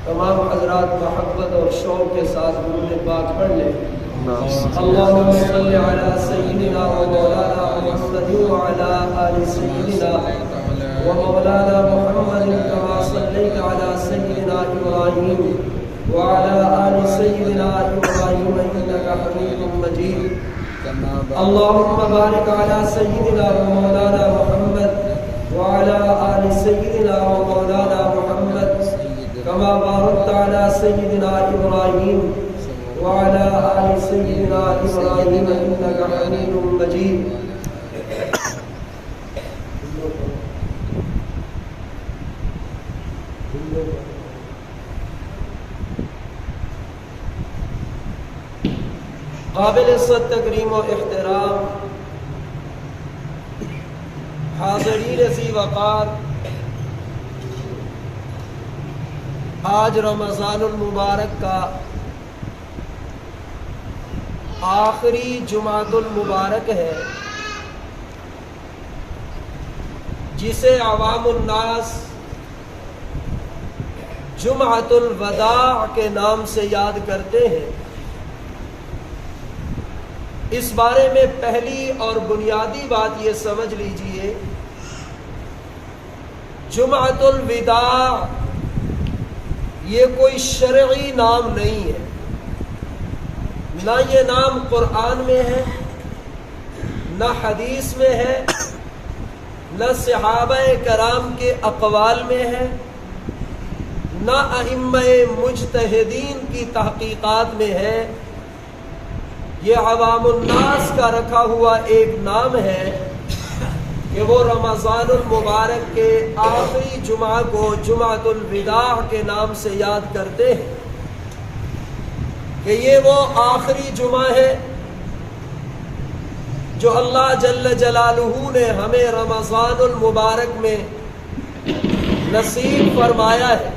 تمام حضرات محبت اور شوق کے ساتھ درود پاک پڑھ لیں۔ اللہم صلی علی سیدنا و مولانا محمد وعلی آل سیدنا و مولانا محمد کما صلیت علی سیدنا ابراہیم وعلی آل سیدنا ابراہیم انک حمید مجید۔ اللہم بارک علی سیدنا و مولانا محمد وعلی آل سیدنا و مولانا محمد کما بارکت علی سیدنا ابراہیم وعلی آل سیدنا ابراہیم انک حمید مجید۔ قابل صد تکریم و احترام حاضرین ذی وقار، آج رمضان المبارک کا آخری جمعۃ المبارک ہے، جسے عوام الناس جمعۃ الوداع کے نام سے یاد کرتے ہیں۔ اس بارے میں پہلی اور بنیادی بات یہ سمجھ لیجئے، جمعۃ الوداع یہ کوئی شرعی نام نہیں ہے، نہ یہ نام قرآن میں ہے، نہ حدیث میں ہے، نہ صحابہ کرام کے اقوال میں ہے، نہ ائمہ مجتہدین کی تحقیقات میں ہے۔ یہ عوام الناس کا رکھا ہوا ایک نام ہے کہ وہ رمضان المبارک کے آخری جمعہ کو جمعۃ الوداع کے نام سے یاد کرتے ہیں کہ یہ وہ آخری جمعہ ہے جو اللہ جل جلالہ نے ہمیں رمضان المبارک میں نصیب فرمایا ہے۔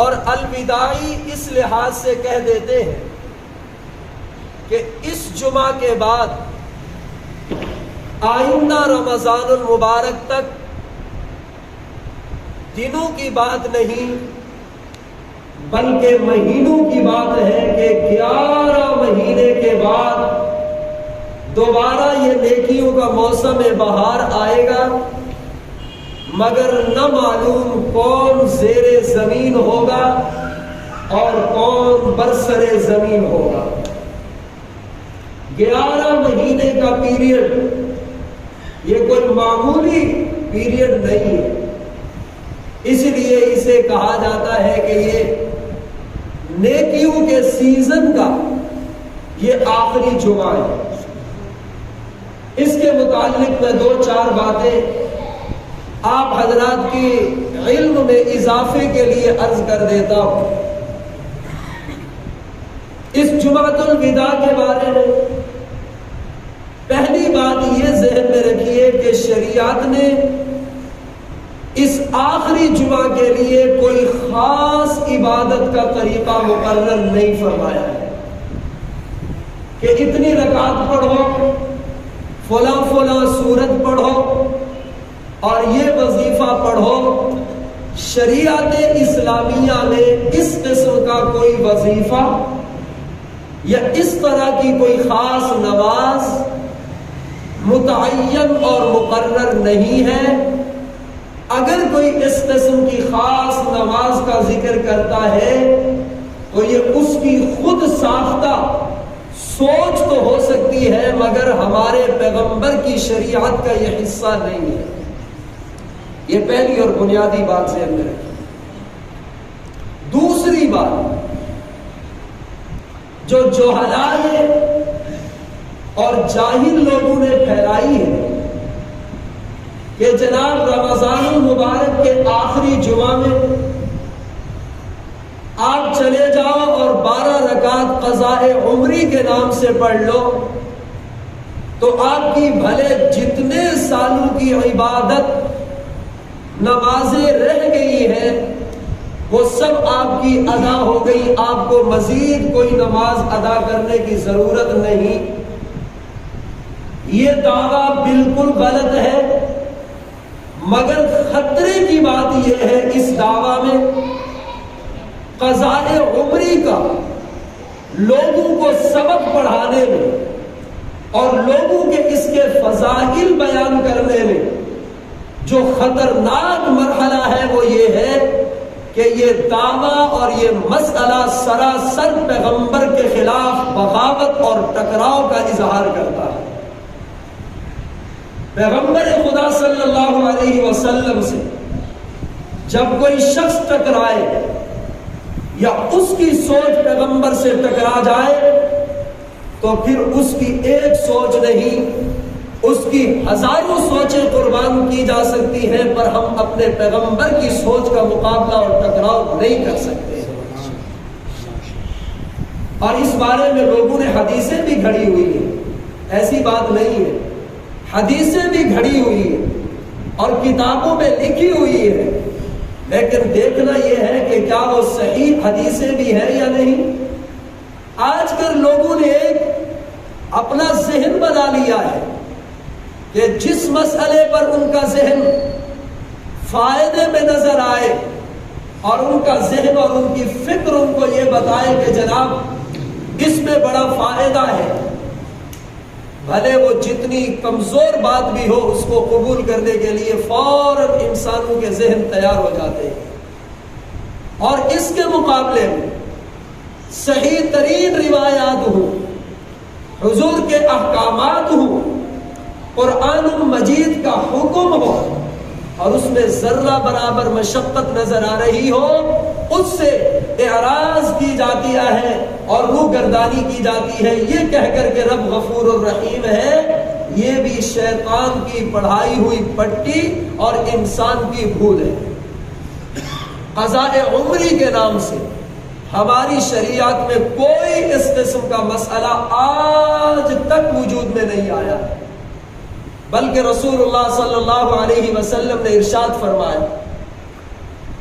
اور الوداعی اس لحاظ سے کہہ دیتے ہیں کہ اس جمعہ کے بعد آئندہ رمضان المبارک تک دنوں کی بات نہیں بلکہ مہینوں کی بات ہے کہ 11 مہینے کے بعد دوبارہ یہ نیکیوں کا موسم بہار آئے گا، مگر نہ معلوم کون زیر زمین ہوگا اور کون برسر زمین ہوگا۔ 11 مہینے کا پیریڈ یہ کوئی معمولی پیریڈ نہیں ہے، اس لیے اسے کہا جاتا ہے کہ یہ نیکیوں کے سیزن کا یہ آخری جمعہ ہے۔ اس کے متعلق میں 2-4 باتیں آپ حضرات کی علم میں اضافے کے لیے عرض کر دیتا ہوں۔ اس جمعۃ الوداع کے بارے میں پہلی بات یہ ذہن میں رکھیے کہ شریعت نے اس آخری جمعہ کے لیے کوئی خاص عبادت کا طریقہ مقرر نہیں فرمایا ہے کہ اتنی رکعت پڑھو، فلاں فلاں سورت پڑھو اور یہ وظیفہ پڑھو۔ شریعت اسلامیہ نے اس قسم کا کوئی وظیفہ یا اس طرح کی کوئی خاص نماز متعین اور مقرر نہیں ہے۔ اگر کوئی اس قسم کی خاص نماز کا ذکر کرتا ہے تو یہ اس کی خود ساختہ سوچ تو ہو سکتی ہے، مگر ہمارے پیغمبر کی شریعت کا یہ حصہ نہیں ہے۔ یہ پہلی اور بنیادی بات ذہن میں رکھیں۔ دوسری بات جو جہلاء اور جاہل لوگوں نے پھیلائی ہے کہ جناب رمضان المبارک کے آخری جمعہ میں آپ چلے جاؤ اور 12 رکعت قضاء عمری کے نام سے پڑھ لو تو آپ کی بھلے جتنے سالوں کی عبادت نمازیں رہ گئی ہیں وہ سب آپ کی ادا ہو گئی، آپ کو مزید کوئی نماز ادا کرنے کی ضرورت نہیں۔ یہ دعویٰ بالکل غلط ہے۔ مگر خطرے کی بات یہ ہے اس دعویٰ میں قضاء عمری کا لوگوں کو سبق پڑھانے میں اور لوگوں کے اس کے فضائل بیان کرنے میں جو خطرناک مرحلہ ہے وہ یہ ہے کہ یہ دعویٰ اور یہ مسئلہ سراسر پیغمبر کے خلاف بغاوت اور ٹکراؤ کا اظہار کرتا ہے۔ پیغمبر خدا صلی اللہ علیہ وسلم سے جب کوئی شخص ٹکرائے یا اس کی سوچ پیغمبر سے ٹکرا جائے تو پھر اس کی ایک سوچ نہیں، اس کی ہزاروں سوچیں قربان کی جا سکتی ہیں، پر ہم اپنے پیغمبر کی سوچ کا مقابلہ اور ٹکراؤ نہیں کر سکتے۔ اور اس بارے میں لوگوں نے حدیثیں بھی گھڑی ہوئی ہیں، ایسی بات نہیں ہے، حدیثیں بھی گھڑی ہوئی ہیں اور کتابوں میں لکھی ہوئی ہے، لیکن دیکھنا یہ ہے کہ کیا وہ صحیح حدیثیں بھی ہیں یا نہیں۔ آج کل لوگوں نے ایک اپنا ذہن بنا لیا ہے کہ جس مسئلے پر ان کا ذہن فائدے میں نظر آئے اور ان کا ذہن اور ان کی فکر ان کو یہ بتائے کہ جناب اس میں بڑا فائدہ ہے، بھلے وہ جتنی کمزور بات بھی ہو اس کو قبول کرنے کے لیے فوراً انسانوں کے ذہن تیار ہو جاتے ہیں۔ اور اس کے مقابلے میں صحیح ترین روایات ہوں، حضور کے احکامات ہوں، قرآن مجید کا حکم ہو اور اس میں ذرہ برابر مشقت نظر آ رہی ہو، اس سے اعراض کی جاتی ہے اور روح گردانی کی جاتی ہے، یہ کہہ کر کے رب غفور الرحیم ہے۔ یہ بھی شیطان کی پڑھائی ہوئی پٹی اور انسان کی بھول ہے۔ قضاء عمری کے نام سے ہماری شریعت میں کوئی اس قسم کا مسئلہ آج تک وجود میں نہیں آیا، بلکہ رسول اللہ صلی اللہ علیہ وسلم نے ارشاد فرمایا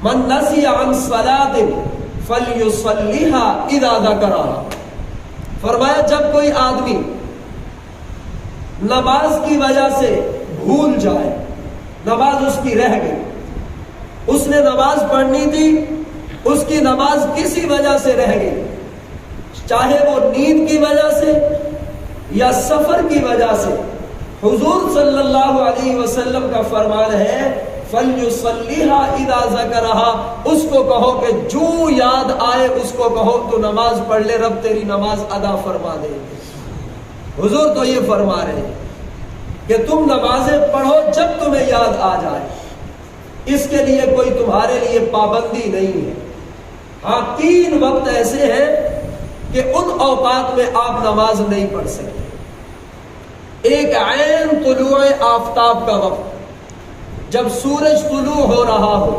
من نسی عن صلاۃ فلیصلیھا اذا ذکرھا، فرمایا جب کوئی آدمی نماز کی وجہ سے بھول جائے، نماز اس کی رہ گئی، اس نے نماز پڑھنی تھی، اس کی نماز کسی وجہ سے رہ گئی، چاہے وہ نیند کی وجہ سے یا سفر کی وجہ سے، حضور صلی اللہ علیہ وسلم کا فرمان ہے فَلْيُصَلِّهَا إِذَا ذَكَرَهَا، اس کو کہو کہ جو یاد آئے اس کو کہو تو نماز پڑھ لے، رب تیری نماز ادا فرما دے۔ حضور تو یہ فرما رہے ہیں کہ تم نمازیں پڑھو جب تمہیں یاد آ جائے، اس کے لیے کوئی تمہارے لیے پابندی نہیں ہے۔ ہاں 3 وقت ایسے ہیں کہ ان اوقات میں آپ نماز نہیں پڑھ سکتے۔ ایک عین طلوع آفتاب کا وقت، جب سورج طلوع ہو رہا ہو،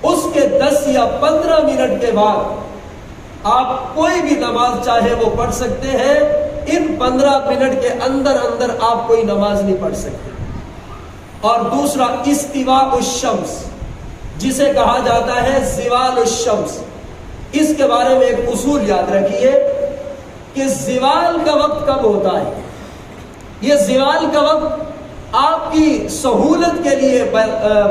اس کے 10 یا 15 منٹ کے بعد آپ کوئی بھی نماز چاہے وہ پڑھ سکتے ہیں، ان 15 منٹ کے اندر اندر آپ کوئی نماز نہیں پڑھ سکتے۔ اور دوسرا استواء الشمس، جسے کہا جاتا ہے زوال الشمس، اس کے بارے میں ایک اصول یاد رکھیے کہ زوال کا وقت کب ہوتا ہے۔ یہ زوال کا وقت آپ کی سہولت کے لیے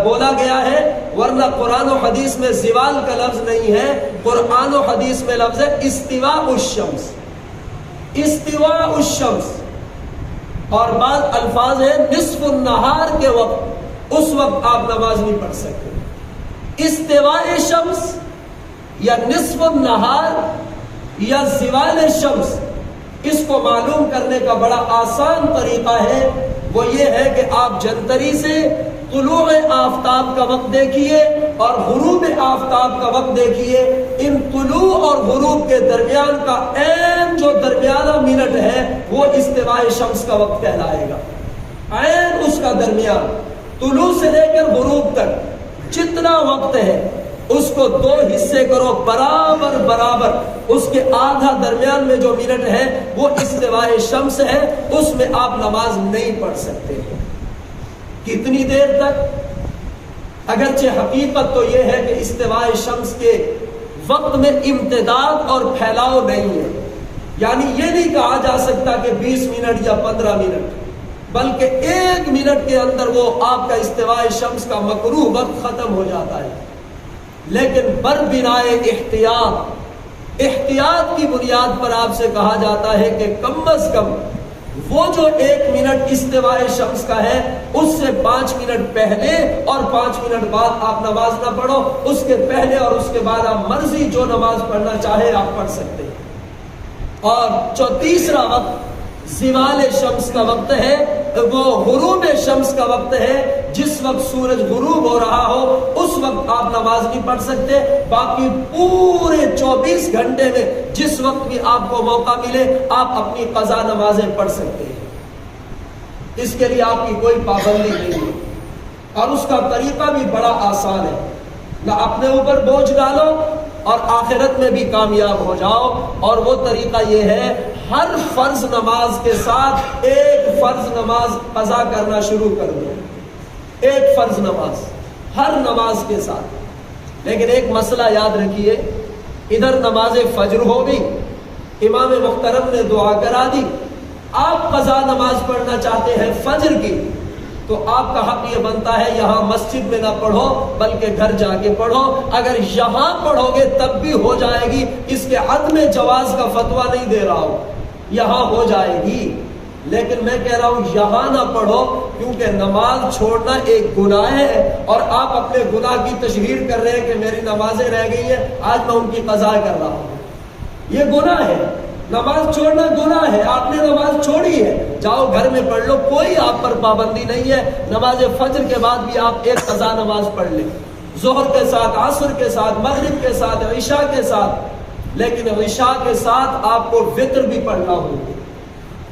بولا گیا ہے، ورنہ قرآن و حدیث میں زوال کا لفظ نہیں ہے، قرآن و حدیث میں لفظ ہے استواء الشمس، استواء الشمس۔ اور بعض الفاظ ہیں نصف النہار کے وقت، اس وقت آپ نماز نہیں پڑھ سکتے۔ استواء شمس یا نصف النہار یا زوال شمس، اس کو معلوم کرنے کا بڑا آسان طریقہ ہے، وہ یہ ہے کہ آپ جنتری سے طلوع آفتاب کا وقت دیکھیے اور غروب آفتاب کا وقت دیکھیے، ان طلوع اور غروب کے درمیان کا عین جو درمیانہ منٹ ہے وہ استواء شمس کا وقت کہلائے گا۔ عین اس کا درمیان طلوع سے لے کر غروب تک جتنا وقت ہے اس کو 2 حصے کرو برابر برابر، اس کے آدھا درمیان میں جو منٹ ہے وہ استواء شمس ہے، اس میں آپ نماز نہیں پڑھ سکتے۔ کتنی دیر تک؟ اگرچہ حقیقت تو یہ ہے کہ استواء شمس کے وقت میں امتداد اور پھیلاؤ نہیں ہے، یعنی یہ نہیں کہا جا سکتا کہ 20 منٹ یا 15 منٹ، بلکہ 1 منٹ کے اندر وہ آپ کا استواء شمس کا مکروہ وقت ختم ہو جاتا ہے. لیکن بربنائے احتیاط کی بنیاد پر آپ سے کہا جاتا ہے کہ کم از کم وہ جو 1 منٹ استواء شمس کا ہے اس سے 5 منٹ پہلے اور 5 منٹ بعد آپ نماز نہ پڑھو. اس کے پہلے اور اس کے بعد آپ مرضی جو نماز پڑھنا چاہے آپ پڑھ سکتے ہیں. اور تیسرا وقت زوال شمس کا وقت ہے، وہ غروب شمس کا وقت ہے. جس وقت سورج غروب ہو رہا ہو اس وقت آپ نماز نہیں پڑھ سکتے. باقی پورے 24 گھنٹے میں جس وقت بھی آپ کو موقع ملے آپ اپنی قضا نمازیں پڑھ سکتے ہیں. اس کے لیے آپ کی کوئی پابندی نہیں ہے. اور اس کا طریقہ بھی بڑا آسان ہے. نہ اپنے اوپر بوجھ ڈالو اور آخرت میں بھی کامیاب ہو جاؤ. اور وہ طریقہ یہ ہے، ہر فرض نماز کے ساتھ ایک فرض نماز قضا کرنا شروع کر دو. ایک فرض نماز ہر نماز کے ساتھ. لیکن ایک مسئلہ یاد رکھیے، ادھر نماز فجر ہو گئی، امام محترم نے دعا کرا دی، آپ قضا نماز پڑھنا چاہتے ہیں فجر کی، تو آپ کا حق یہ بنتا ہے یہاں مسجد میں نہ پڑھو بلکہ گھر جا کے پڑھو. اگر یہاں پڑھو گے تب بھی ہو جائے گی. اس کے عدم جواز کا فتویٰ نہیں دے رہا ہوں، یہاں ہو جائے گی. لیکن میں کہہ رہا ہوں یہاں نہ پڑھو، کیونکہ نماز چھوڑنا ایک گناہ ہے اور آپ اپنے گناہ کی تشہیر کر رہے ہیں کہ میری نمازیں رہ گئی ہیں آج میں ان کی قضا کر رہا ہوں. یہ گناہ ہے، نماز چھوڑنا گناہ ہے. آپ نے نماز چھوڑی ہے، جاؤ گھر میں پڑھ لو، کوئی آپ پر پابندی نہیں ہے. نماز فجر کے بعد بھی آپ ایک قضا نماز پڑھ لیں، ظہر کے ساتھ، عصر کے ساتھ، مغرب کے ساتھ، عشاء کے ساتھ. لیکن عشاء کے ساتھ آپ کو وتر بھی پڑھنا ہوگا.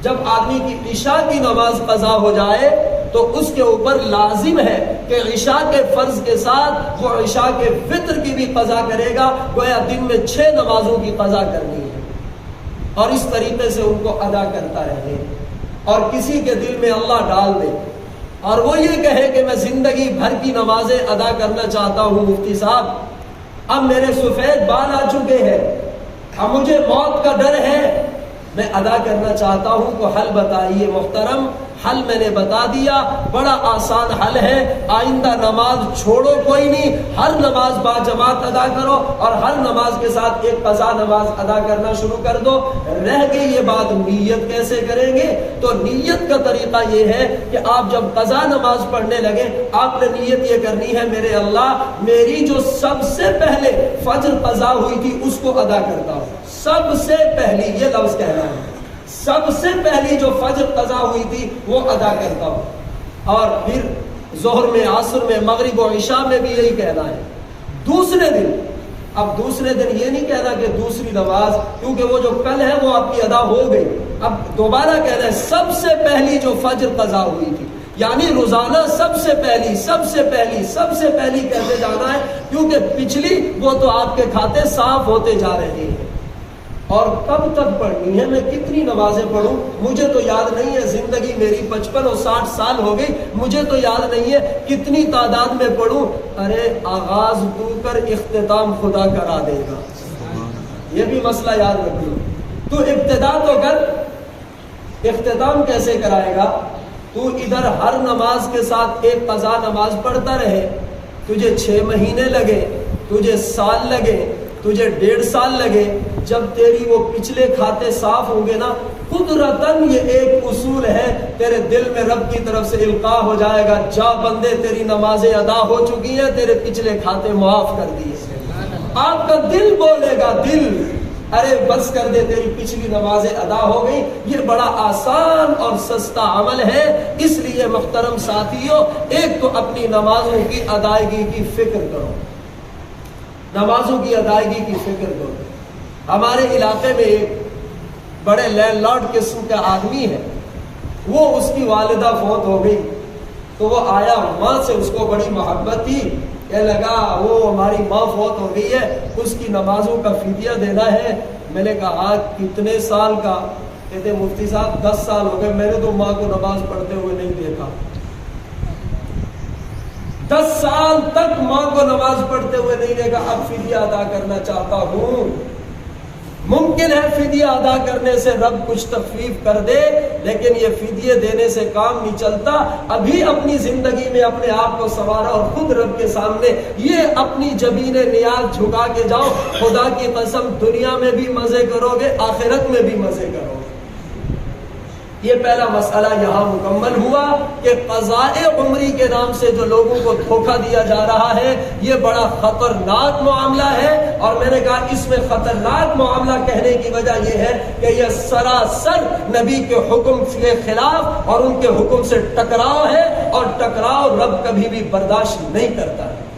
جب آدمی کی عشاء کی نماز قضا ہو جائے تو اس کے اوپر لازم ہے کہ عشاء کے فرض کے ساتھ وہ عشاء کے وتر کی بھی قضا کرے گا. گویا دن میں 6 نمازوں کی قضا کرنی ہے اور اس طریقے سے ان کو ادا کرتا رہے. اور کسی کے دل میں اللہ ڈال دے اور وہ یہ کہے کہ میں زندگی بھر کی نمازیں ادا کرنا چاہتا ہوں، مفتی صاحب اب میرے سفید بال آ چکے ہیں، اب مجھے موت کا ڈر ہے، میں ادا کرنا چاہتا ہوں، تو حل بتائیے. محترم حل میں نے بتا دیا، بڑا آسان حل ہے. آئندہ نماز چھوڑو کوئی نہیں، ہر نماز با جماعت ادا کرو اور ہر نماز کے ساتھ ایک قضا نماز ادا کرنا شروع کر دو. رہ گئی یہ بات نیت کیسے کریں گے، تو نیت کا طریقہ یہ ہے کہ آپ جب قضا نماز پڑھنے لگے آپ نے نیت یہ کرنی ہے، میرے اللہ میری جو سب سے پہلے فجر قضا ہوئی تھی اس کو ادا کرتا ہوں. سب سے پہلی، یہ لفظ کہنا ہے، سب سے پہلی جو فجر قضا ہوئی تھی وہ ادا کرتا ہوں. اور پھر ظہر میں، عصر میں، مغرب و عشاء میں بھی یہی کہنا ہے. دوسرے دن، اب دوسرے دن یہ نہیں کہنا کہ دوسری نماز، کیونکہ وہ جو کل ہے وہ آپ کی ادا ہو گئی. اب دوبارہ کہنا ہے سب سے پہلی جو فجر قضا ہوئی تھی، یعنی روزانہ سب سے پہلی، سب سے پہلی، سب سے پہلی کہتے جانا ہے، کیونکہ پچھلی وہ تو آپ کے کھاتے صاف ہوتے جا رہے ہیں. اور کب تک پڑھنی ہے، میں کتنی نمازیں پڑھوں مجھے تو یاد نہیں ہے. زندگی میری 55 اور 60 سال ہو گئی، مجھے تو یاد نہیں ہے کتنی تعداد میں پڑھوں. ارے آغاز تو کر، اختتام خدا کرا دے گا. یہ بھی مسئلہ یاد رکھ لو. تو ابتدا تو کر، اختتام کیسے کرائے گا؟ تو ادھر ہر نماز کے ساتھ ایک قضا نماز پڑھتا رہے. تجھے 6 مہینے لگے، تجھے سال لگے، تجھے 1.5 سال لگے، جب تیری وہ پچھلے کھاتے صاف ہوں گے نا، قدرتاً یہ ایک اصول ہے تیرے دل میں رب کی طرف سے القاء ہو جائے گا، جا بندے تیری نمازیں ادا ہو چکی ہیں، تیرے پچھلے کھاتے معاف کر دیے. آپ کا دل بولے گا، دل ارے بس کر دے تیری پچھلی نمازیں ادا ہو گئی. یہ بڑا آسان اور سستا عمل ہے. اس لیے محترم ساتھیوں، ایک تو اپنی نمازوں کی ادائیگی کی فکر کرو، نمازوں کی ادائیگی کی فکر کرو. ہمارے علاقے میں ایک بڑے لینڈ لارڈ قسم کا آدمی ہے، وہ اس کی والدہ فوت ہو گئی تو وہ آیا، ماں سے اس کو بڑی محبت تھی، کہنے لگا وہ ہماری ماں فوت ہو گئی ہے، اس کی نمازوں کا فدیہ دینا ہے. میں نے کہا کتنے سال کا؟ کہتے مفتی صاحب 10 سال ہو گئے، میں نے تو ماں کو نماز پڑھتے ہوئے نہیں دیکھا. 10 سال تک ماں کو نماز پڑھتے ہوئے نہیں دیکھا، اب فدیہ ادا کرنا چاہتا ہوں. ممکن ہے فدیہ ادا کرنے سے رب کچھ تخفیف کر دے، لیکن یہ فدیے دینے سے کام نہیں چلتا۔ ابھی اپنی زندگی میں اپنے آپ کو سنوارا اور خود رب کے سامنے یہ اپنی جبین نیاز جھکا کے جاؤ، خدا کی قسم دنیا میں بھی مزے کرو گے، آخرت میں بھی مزے کرو گے۔ یہ پہلا مسئلہ یہاں مکمل ہوا کہ قضاء عمری کے نام سے جو لوگوں کو دھوکہ دیا جا رہا ہے یہ بڑا خطرناک معاملہ ہے، اور میں نے کہا اس میں خطرناک معاملہ کہنے کی وجہ یہ ہے کہ یہ سراسر نبی کے حکم کے خلاف اور ان کے حکم سے ٹکراؤ ہے، اور ٹکراؤ رب کبھی بھی برداشت نہیں کرتا ہے۔